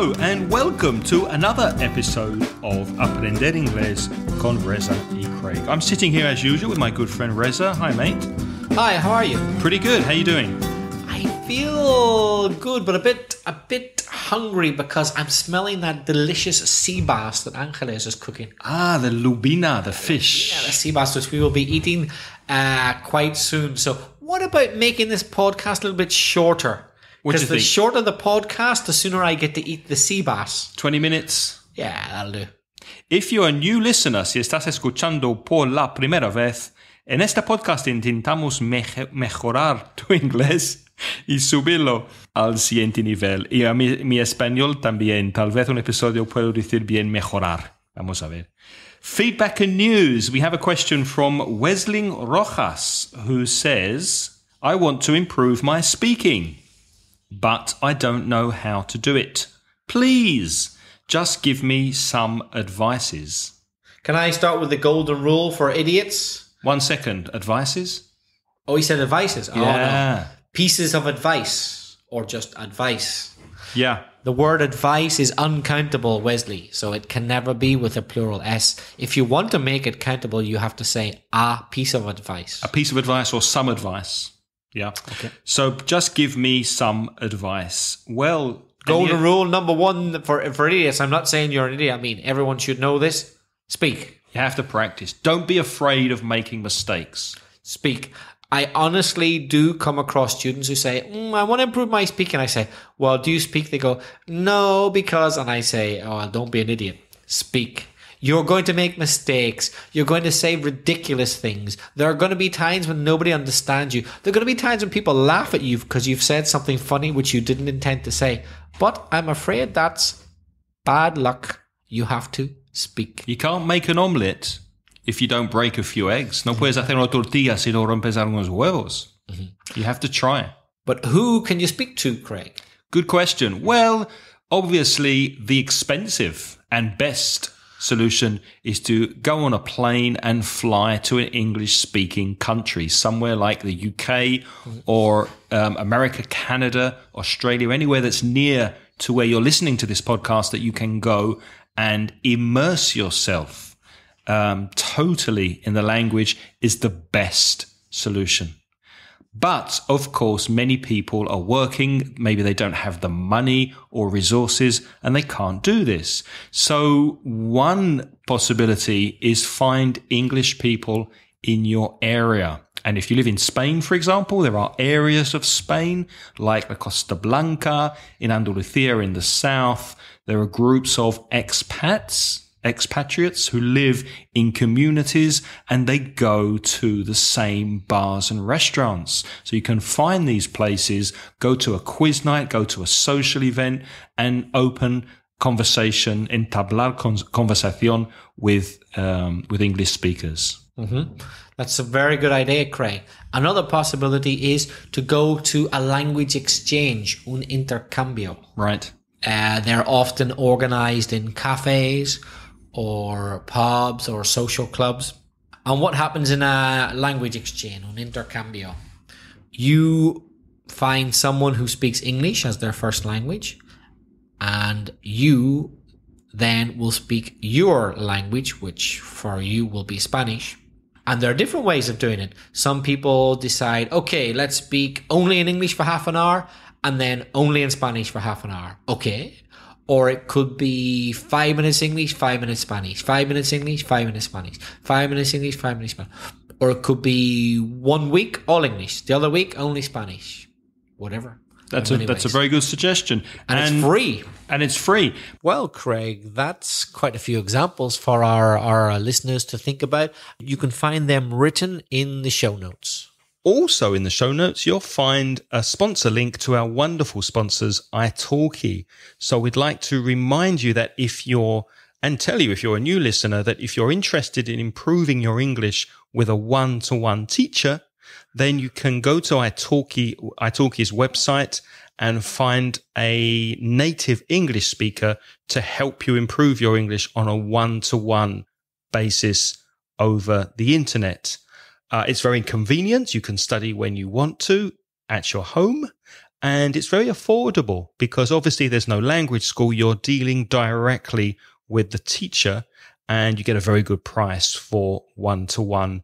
Hello and welcome to another episode of Aprender Inglés con Reza y Craig. I'm sitting here as usual with my good friend Reza. Hi, mate. Hi, how are you? Pretty good. How you doing? I feel good, but a bit hungry because I'm smelling that delicious sea bass that Angeles is cooking. Ah, the lubina, the fish. Yeah, the sea bass, which we will be eating quite soon. So what about making this podcast a little bit shorter? Because the shorter the podcast, the sooner I get to eat the sea bass. 20 minutes? Yeah, that'll do. If you're a new listener, si estás escuchando por la primera vez, en este podcast intentamos mejorar tu inglés y subirlo al siguiente nivel. Y a mi español también. Tal vez un episodio puedo decir bien mejorar. Vamos a ver. Feedback and news. We have a question from Wesley Rojas, who says, I want to improve my speaking, but I don't know how to do it. Please, just give me some advices. Can I start with the golden rule for idiots? 1 second. Advices? Oh, he said advices. Yeah. Oh, no. Pieces of advice or just advice. Yeah. The word advice is uncountable, Wesley, so it can never be with a plural S. If you want to make it countable, you have to say a piece of advice. A piece of advice or some advice. Yeah. Okay. So just give me some advice. Well, golden rule number 1 for idiots. I'm not saying you're an idiot. I mean, everyone should know this. Speak. You have to practice. Don't be afraid of making mistakes. Speak. I honestly do come across students who say, I want to improve my speaking. I say, well, do you speak? They go, no, because, and I say, oh, don't be an idiot. Speak. You're going to make mistakes. You're going to say ridiculous things. There are going to be times when nobody understands you. There are going to be times when people laugh at you because you've said something funny which you didn't intend to say. But I'm afraid that's bad luck. You have to speak. You can't make an omelette if you don't break a few eggs. No puedes hacer una tortilla si no rompes algunos huevos. Mm-hmm. You have to try. But who can you speak to, Craig? Good question. Well, obviously, the expensive and best solution is to go on a plane and fly to an English-speaking country, somewhere like the UK or America, Canada, Australia, anywhere that's near to where you're listening to this podcast that you can go and immerse yourself totally in the language is the best solution. But, of course, many people are working. Maybe they don't have the money or resources and they can't do this. So one possibility is find English people in your area. And if you live in Spain, for example, there are areas of Spain like the Costa Blanca, in Andalusia in the south. There are groups of expatriates who live in communities and they go to the same bars and restaurants. So you can find these places, go to a quiz night, go to a social event and open conversation, entablar conversación with English speakers. Mm-hmm. That's a very good idea, Craig. Another possibility is to go to a language exchange, un intercambio. Right. They're often organized in cafes or pubs or social clubs. And what happens in a language exchange, un intercambio? You find someone who speaks English as their first language, and you then will speak your language, which for you will be Spanish. And there are different ways of doing it. Some people decide, okay, let's speak only in English for half an hour and then only in Spanish for half an hour. Okay. Or it could be 5 minutes English, 5 minutes Spanish, 5 minutes English, 5 minutes Spanish, 5 minutes English, 5 minutes Spanish. Or it could be 1 week, all English. The other week, only Spanish. Whatever. That's a very good suggestion. And it's free. And it's free. Well, Craig, that's quite a few examples for our listeners to think about. You can find them written in the show notes. Also in the show notes, you'll find a sponsor link to our wonderful sponsors, italki. So we'd like to remind you that if you're a new listener, that if you're interested in improving your English with a one-to-one teacher, then you can go to italki's website and find a native English speaker to help you improve your English on a one-to-one basis over the internet. It's very convenient. You can study when you want to at your home. And it's very affordable because obviously there's no language school. You're dealing directly with the teacher and you get a very good price for one-to-one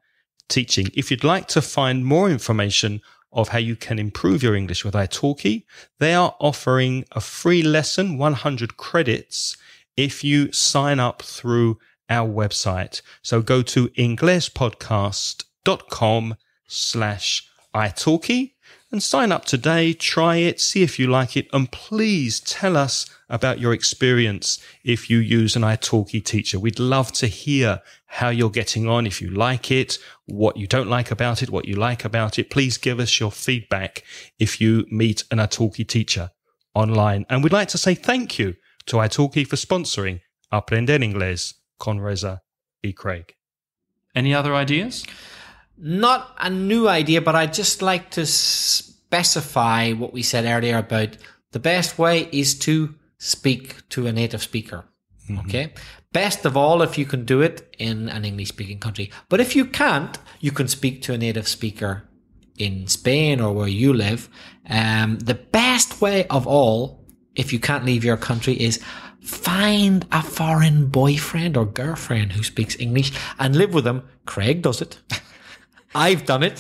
teaching. If you'd like to find more information of how you can improve your English with italki, they are offering a free lesson, 100 credits, if you sign up through our website. So go to inglespodcast.com/italki and sign up today, try it, see if you like it, and please tell us about your experience if you use an italki teacher. We'd love to hear how you're getting on, if you like it, what you don't like about it, what you like about it. Please give us your feedback if you meet an italki teacher online. And we'd like to say thank you to italki for sponsoring Aprender Inglés con Reza y Craig. Any other ideas? Not a new idea, but I'd just like to specify what we said earlier about the best way is to speak to a native speaker. Mm-hmm. Okay? Best of all if you can do it in an English-speaking country. But if you can't, you can speak to a native speaker in Spain or where you live. The best way of all, if you can't leave your country, is find a foreign boyfriend or girlfriend who speaks English and live with them. Craig does it. I've done it.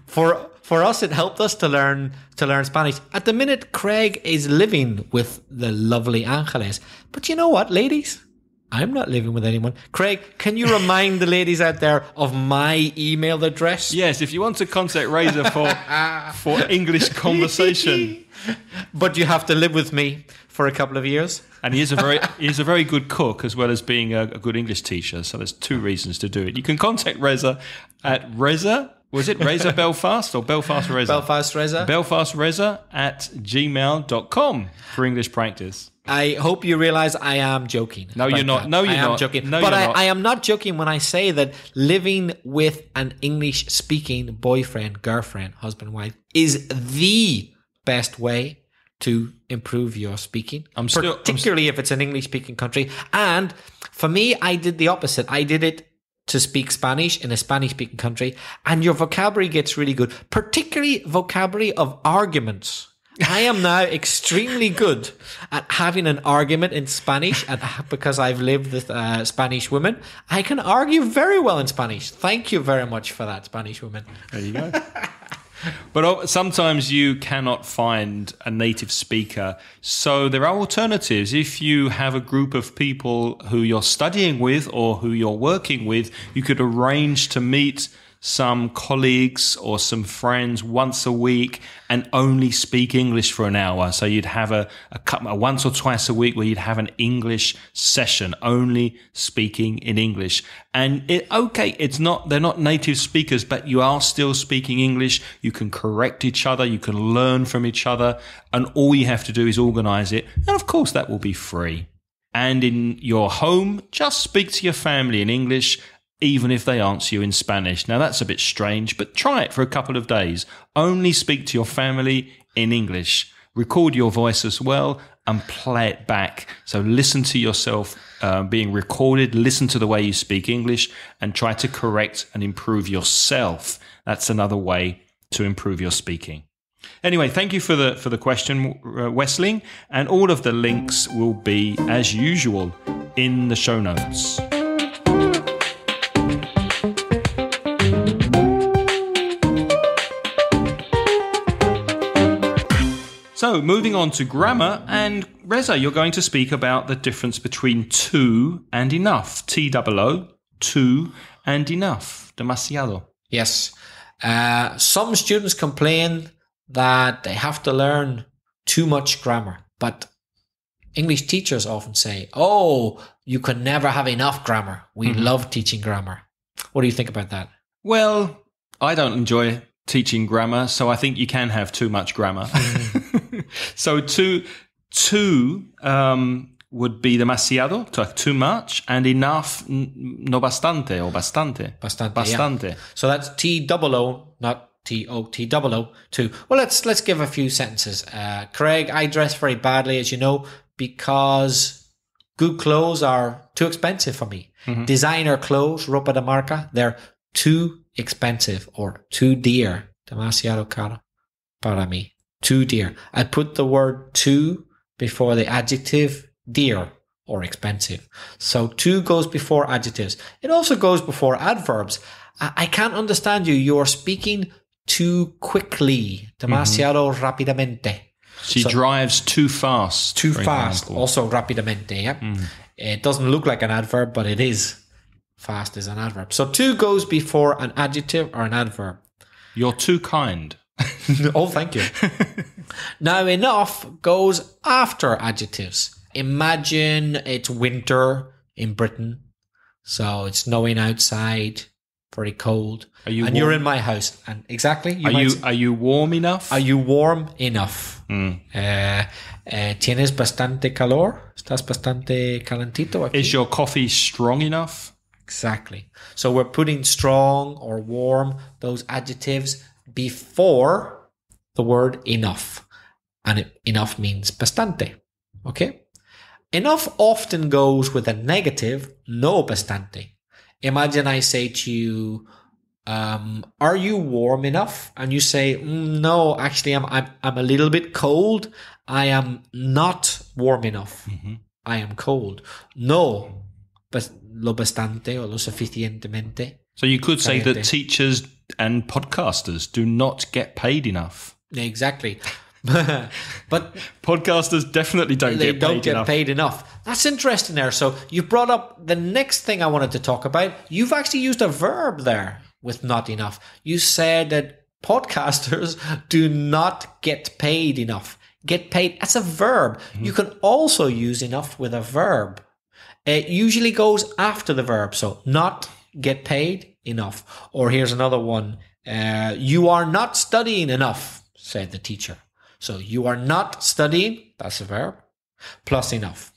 For us, it helped us to learn Spanish. At the minute, Craig is living with the lovely Angeles. But you know what, ladies? I'm not living with anyone. Craig, can you remind the ladies out there of my email address? Yes, if you want to contact Razor for English conversation. But you have to live with me for a couple of years. And he is a very good cook as well as being a good English teacher. So there's two reasons to do it. You can contact Reza at Reza. Was it Reza Belfast or Belfast Reza? Belfast Reza. Belfast Reza at gmail.com for English practice. I hope you realize I am joking. No, you're not. No, you're not. I am joking. No, but you're not. I am not joking when I say that living with an English-speaking boyfriend, girlfriend, husband, wife is the best way to improve your speaking, particularly if it's an English-speaking country. And for me, I did the opposite. I did it to speak Spanish in a Spanish-speaking country, and your vocabulary gets really good, particularly vocabulary of arguments. I am now extremely good at having an argument in Spanish because I've lived with Spanish women. I can argue very well in Spanish. Thank you very much for that, Spanish women. There you go. But sometimes you cannot find a native speaker. So there are alternatives. If you have a group of people who you're studying with or who you're working with, you could arrange to meet some colleagues or some friends once a week and only speak English for an hour. So you'd have a once or twice a week where you'd have an English session, only speaking in English. And they're not native speakers, but you are still speaking English. You can correct each other. You can learn from each other. And all you have to do is organize it. And of course, that will be free. And in your home, just speak to your family in English, even if they answer you in Spanish. Now, that's a bit strange, but try it for a couple of days. Only speak to your family in English. Record your voice as well and play it back. So listen to yourself being recorded, listen to the way you speak English, and try to correct and improve yourself. That's another way to improve your speaking. Anyway, thank you for the question, Wessling, and all of the links will be, as usual, in the show notes. So, moving on to grammar, and Reza, you're going to speak about the difference between too and enough. T-O-O, too and enough. Demasiado. Yes. Some students complain that they have to learn too much grammar, but English teachers often say, oh, you can never have enough grammar. We love teaching grammar. What do you think about that? Well, I don't enjoy teaching grammar, so I think you can have too much grammar. So too would be demasiado, too much, and enough, no bastante or bastante. Bastante. Yeah. So that's T-O-O, not T-O-T-O-O, too. Well, let's give a few sentences. Craig, I dress very badly, as you know, because good clothes are too expensive for me. Mm-hmm. Designer clothes, ropa de marca, they're too expensive or too dear. Demasiado caro para mí. Too dear. I put the word too before the adjective dear or expensive. So too goes before adjectives. It also goes before adverbs. I can't understand you. You're speaking too quickly. Demasiado rápidamente. She drives too fast. Too fast. Example. Also rápidamente. Yeah. It doesn't look like an adverb, but it is. Fast is an adverb. So too goes before an adjective or an adverb. You're too kind. Oh, thank you. Now, enough goes after adjectives. Imagine it's winter in Britain. So it's snowing outside, very cold. You're in my house. And exactly. Are you warm enough? Are you warm enough? ¿Tienes bastante calor? ¿Estás bastante calentito aquí? Is your coffee strong enough? Exactly. So we're putting strong or warm, those adjectives, before the word enough. And enough means bastante. Okay? Enough often goes with a negative, no bastante. Imagine I say to you, are you warm enough? And you say, no, actually, I'm a little bit cold. I am not warm enough. I am cold. No, but lo bastante or lo suficientemente. So you could say that teachers and podcasters do not get paid enough. Exactly. But podcasters definitely don't get paid enough. That's interesting there. So you brought up the next thing I wanted to talk about. You've actually used a verb there with not enough. You said that podcasters do not get paid enough. Get paid, that's a verb. You can also use enough with a verb. It usually goes after the verb. So not get paid enough. Or here's another one. You are not studying enough, said the teacher. So you are not studying, that's a verb, plus enough.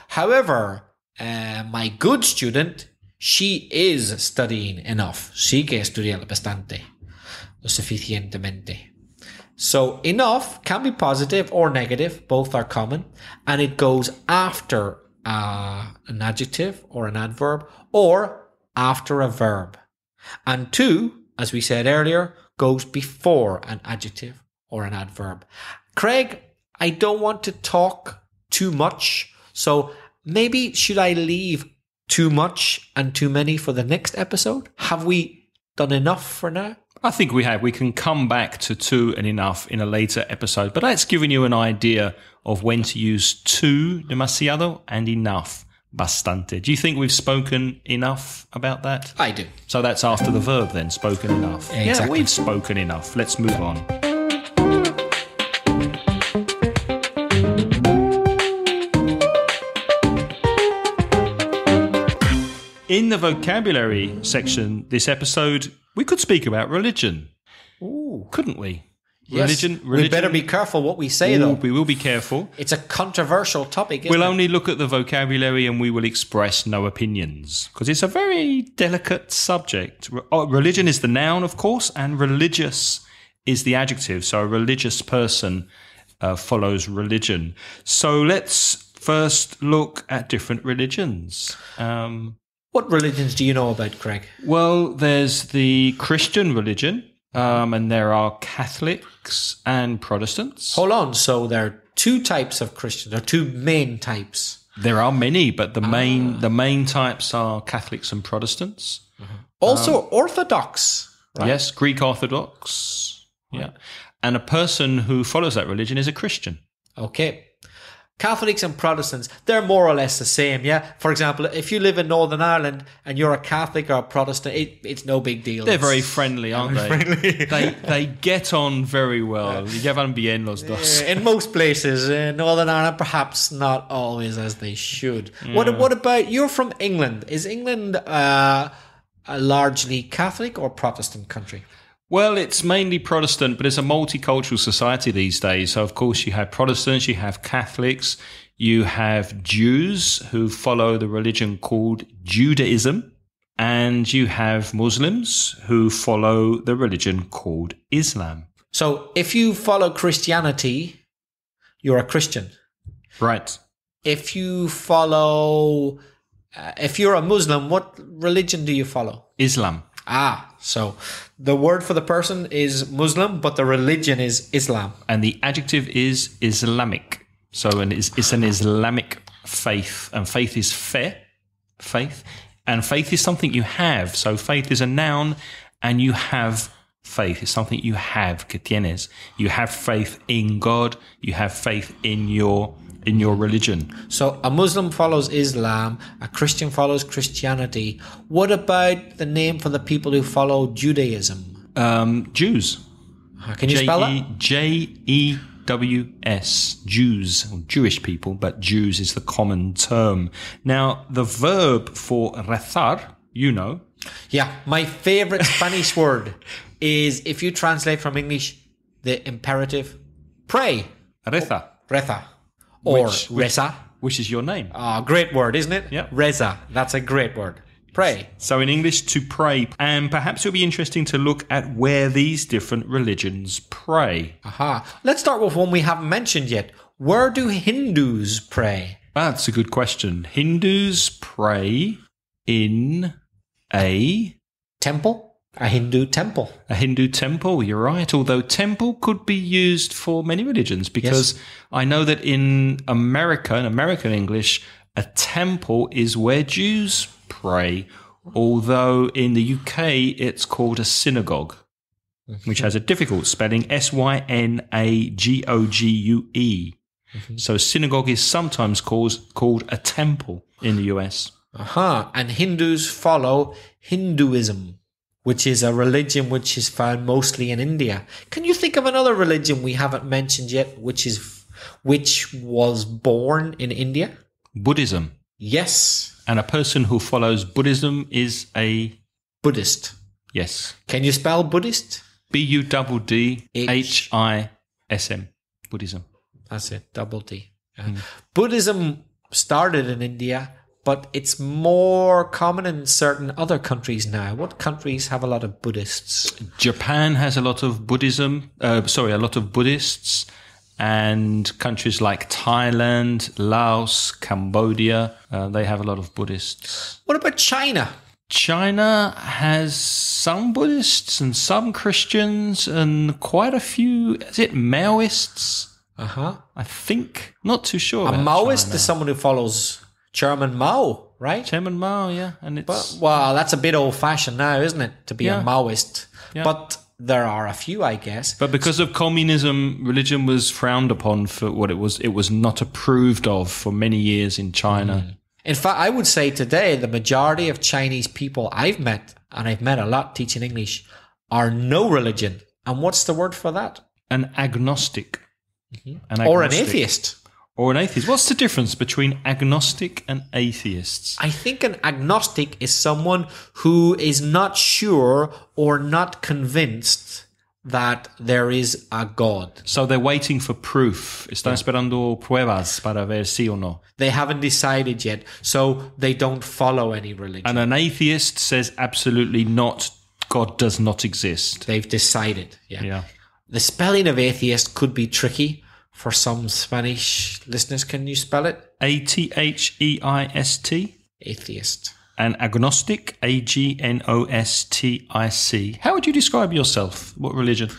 However, my good student, she is studying enough. Sigue estudiando bastante, lo suficientemente. So enough can be positive or negative, both are common, and it goes after an adjective or an adverb or after a verb. And too, as we said earlier, goes before an adjective or an adverb. Craig, I don't want to talk too much, so maybe should I leave too much and too many for the next episode? Have we done enough for now? I think we have. We can come back to too and enough in a later episode, but that's given you an idea of when to use too, demasiado, and enough, bastante. Do you think we've spoken enough about that? I do. So that's after the verb then, spoken enough. Exactly. Yeah, we've spoken enough. Let's move on. In the vocabulary section this episode, we could speak about religion. Ooh. Couldn't we? Yes. Religion. We better be careful what we say, though. We will be careful. It's a controversial topic, We'll only look at the vocabulary and we will express no opinions because it's a very delicate subject. Religion is the noun, of course, and religious is the adjective. So a religious person follows religion. So let's first look at different religions. What religions do you know about, Craig? Well, there's the Christian religion, and there are Catholics and Protestants. Hold on. So there are two types of Christians. There are two main types. There are many, but the main types are Catholics and Protestants. Also Orthodox. Right? Yes, Greek Orthodox. Right. Yeah. And a person who follows that religion is a Christian. Okay. Catholics and Protestants, they're more or less the same, yeah? For example, if you live in Northern Ireland and you're a Catholic or a Protestant, it's no big deal. They're very friendly, aren't they? Friendly. they get on very well. Llevan bien los dos. In most places, in Northern Ireland, perhaps not always as they should. Yeah. What about, you're from England. Is England a largely Catholic or Protestant country? Well, it's mainly Protestant, but it's a multicultural society these days. So, of course, you have Protestants, you have Catholics, you have Jews who follow the religion called Judaism, and you have Muslims who follow the religion called Islam. So, if you follow Christianity, you're a Christian. Right. If you follow... if you're a Muslim, what religion do you follow? Islam. So the word for the person is Muslim, but the religion is Islam. And the adjective is Islamic. So it's an Islamic faith. And faith is faith. And faith is something you have. So faith is a noun, and you have faith. It's something you have, que tienes. You have faith in God. You have faith in your religion. So a Muslim follows Islam, a Christian follows Christianity. What about the name for the people who follow Judaism? Jews. Can you spell that? Jews. Jews, or Jewish people, but Jews is the common term. Now, the verb for rezar, you know. Yeah, my favorite Spanish word is, if you translate from English, the imperative, pray. Reza. Reza. Or reza. Which is your name. Great word, isn't it? Yeah. Reza. That's a great word. Pray. So in English, to pray. And perhaps it'll be interesting to look at where these different religions pray. Let's start with one we haven't mentioned yet. Where do Hindus pray? That's a good question. Hindus pray in a temple? A Hindu temple. A Hindu temple, you're right. Although temple could be used for many religions, because I know that in American English, a temple is where Jews pray. Although in the UK, it's called a synagogue, which has a difficult spelling, synagogue. So synagogue is sometimes called a temple in the US. And Hindus follow Hinduism, which is a religion which is found mostly in India. Can you think of another religion we haven't mentioned yet, which was born in India? Buddhism. Yes. And a person who follows Buddhism is a Buddhist. Yes. Can you spell Buddhist? Buddhism. Buddhism. That's it, double D. Buddhism started in India, but it's more common in certain other countries now. What countries have a lot of Buddhists? Japan has a lot of Buddhism. A lot of Buddhists. And countries like Thailand, Laos, Cambodia, they have a lot of Buddhists. What about China? China has some Buddhists and some Christians and quite a few, is it Maoists? I think. Not too sure. A Maoist is someone who follows Chairman Mao, right? Chairman Mao, yeah. And it's that's a bit old-fashioned now, isn't it, to be a Maoist? Yeah. But there are a few, I guess. But because of communism, religion was frowned upon for what it was. It was not approved of for many years in China. In fact, I would say today the majority of Chinese people I've met, and I've met a lot teaching English, are no religion. And what's the word for that? An agnostic. Or an atheist. Or an atheist. What's the difference between agnostic and atheists? I think an agnostic is someone who is not sure or not convinced that there is a God. So they're waiting for proof. Están esperando pruebas para ver sí o no. They haven't decided yet, so they don't follow any religion. And an atheist says absolutely not, God does not exist. They've decided, Yeah. The spelling of atheist could be tricky for some Spanish listeners. Can you spell it? Atheist. Atheist. And agnostic, agnostic. How would you describe yourself? What religion?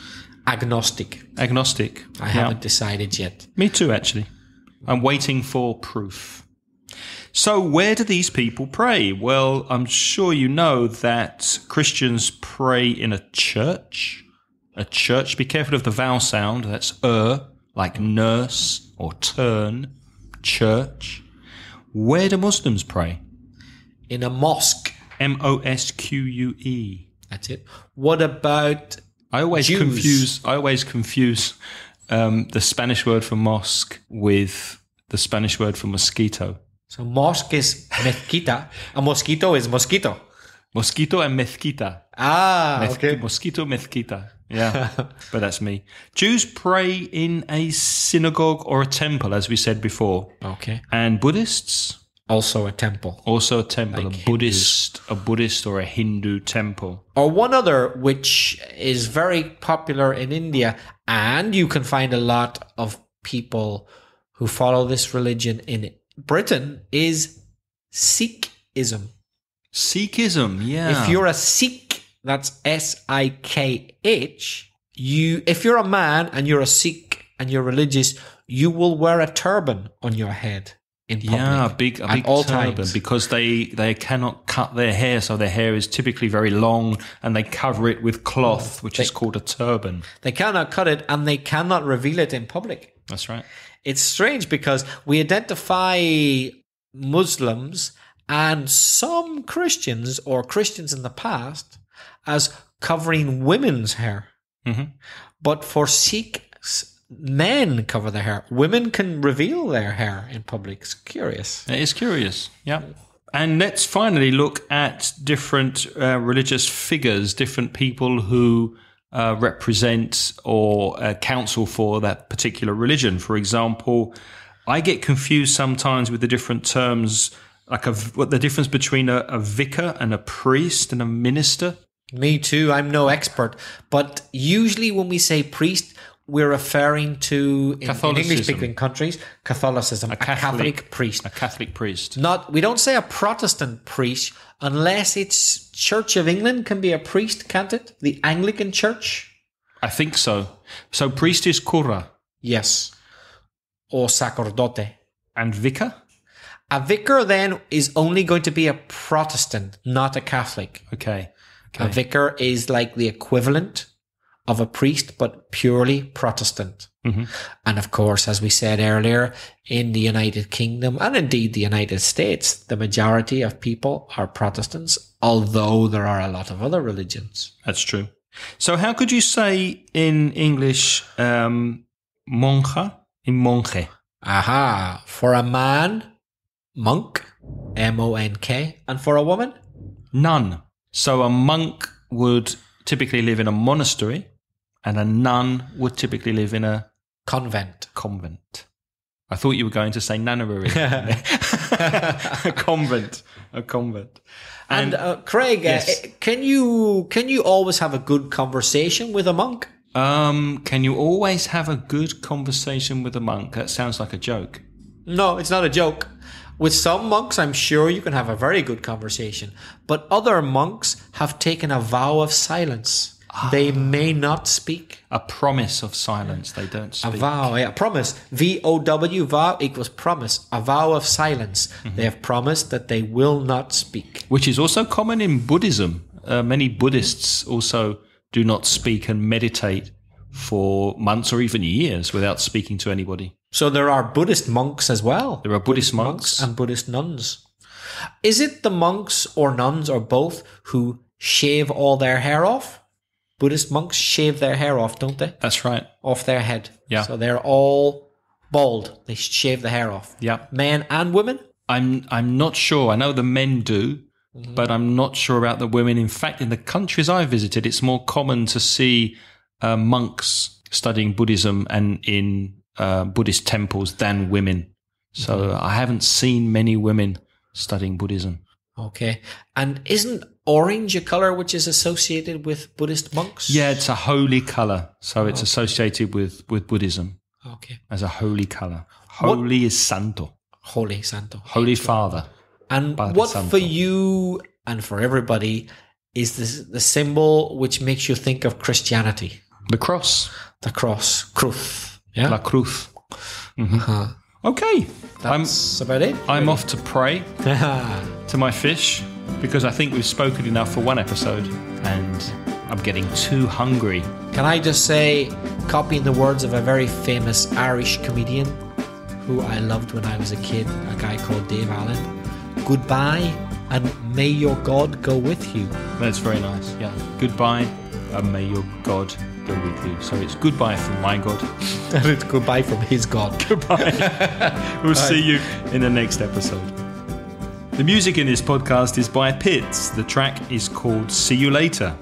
Agnostic. Agnostic. I haven't decided yet. Me too, actually. I'm waiting for proof. So where do these people pray? Well, I'm sure you know that Christians pray in a church. A church. Be careful of the vowel sound. That's like nurse or turn. Church. Where do Muslims pray? In a mosque. Mosque. That's it. What about I always Jews? confuse the Spanish word for mosque with the Spanish word for mosquito. So mosque is mezquita. A mosquito is mosquito. Mosquito and mezquita. Okay. Mosquito, mezquita. Yeah, but that's me. Jews pray in a synagogue or a temple, as we said before. Okay. And Buddhists? Also a temple. Also a temple. Like a Buddhist or a Hindu temple. Or one other, which is very popular in India, and you can find a lot of people who follow this religion in Britain, is Sikhism. Sikhism, yeah. If you're a Sikh, That's S-I-K-H. If you're a man and you're a Sikh and you're religious, you will wear a turban on your head in public. Yeah, a big turban times. Because they cannot cut their hair, so their hair is typically very long and they cover it with cloth, which is called a turban. They cannot cut it and they cannot reveal it in public. That's right. It's strange because we identify Muslims and some Christians or Christians in the past as covering women's hair. Mm-hmm. But for Sikhs, men cover their hair. Women can reveal their hair in public. It's curious. It is curious, yeah. And let's finally look at different religious figures, different people who represent or counsel for that particular religion. For example, I get confused sometimes with the different terms, like what the difference between a vicar and a priest and a minister. Me too. I'm no expert. But usually when we say priest, we're referring to, in English-speaking countries, Catholicism, a Catholic priest. A Catholic priest. We don't say a Protestant priest unless it's Church of England can be a priest, can't it? The Anglican Church? I think so. So priest is cura. Yes. Or sacerdote. And vicar? A vicar then is only going to be a Protestant, not a Catholic. Okay. A vicar is like the equivalent of a priest, but purely Protestant. Mm-hmm. And of course, as we said earlier, in the United Kingdom and indeed the United States, the majority of people are Protestants, although there are a lot of other religions. That's true. So how could you say in English, monja in monje? Aha. For a man, monk, M-O-N-K. And for a woman? Nun. So a monk would typically live in a monastery and a nun would typically live in a convent. I thought you were going to say nunnery. A convent. And Craig, yes. Can you always have a good conversation with a monk? Can you always have a good conversation with a monk? That sounds like a joke. No, it's not a joke. With some monks, I'm sure you can have a very good conversation. But other monks have taken a vow of silence. They may not speak. A promise of silence. They don't speak. A vow, yeah. Promise. V-O-W, vow equals promise. A vow of silence. Mm-hmm. They have promised that they will not speak. Which is also common in Buddhism. Many Buddhists also do not speak and meditate for months or even years without speaking to anybody. So there are Buddhist monks as well. There are Buddhist monks and Buddhist nuns. Is it the monks or nuns or both who shave all their hair off? Buddhist monks shave their hair off, don't they? That's right. Off their head. Yeah. So they're all bald. They shave the hair off. Yeah. Men and women? I'm not sure. I know the men do, but I'm not sure about the women. In fact, in the countries I visited, it's more common to see monks studying Buddhism and in Buddhist temples than women. So I haven't seen many women studying Buddhism. Okay. And isn't orange a color which is associated with Buddhist monks? Yeah, it's a holy color. So it's associated with Buddhism. Okay. As a holy color. Holy is santo. Holy santo. Holy Father. And Padre what Santo. for you and for everybody is the symbol which makes you think of Christianity? The cross. The cross. Cruz. Yeah? La cruz. Mm-hmm. Okay. That's about it. I'm off to pray to my fish because I think we've spoken enough for one episode and I'm getting too hungry. Can I just say, copying the words of a very famous Irish comedian who I loved when I was a kid, a guy called Dave Allen, goodbye and may your God go with you. That's very nice, yeah. Goodbye and may your God go with you. So it's goodbye from my God. And it's goodbye from his God. Goodbye. We'll see you in the next episode. The music in this podcast is by Pitts. The track is called See You Later.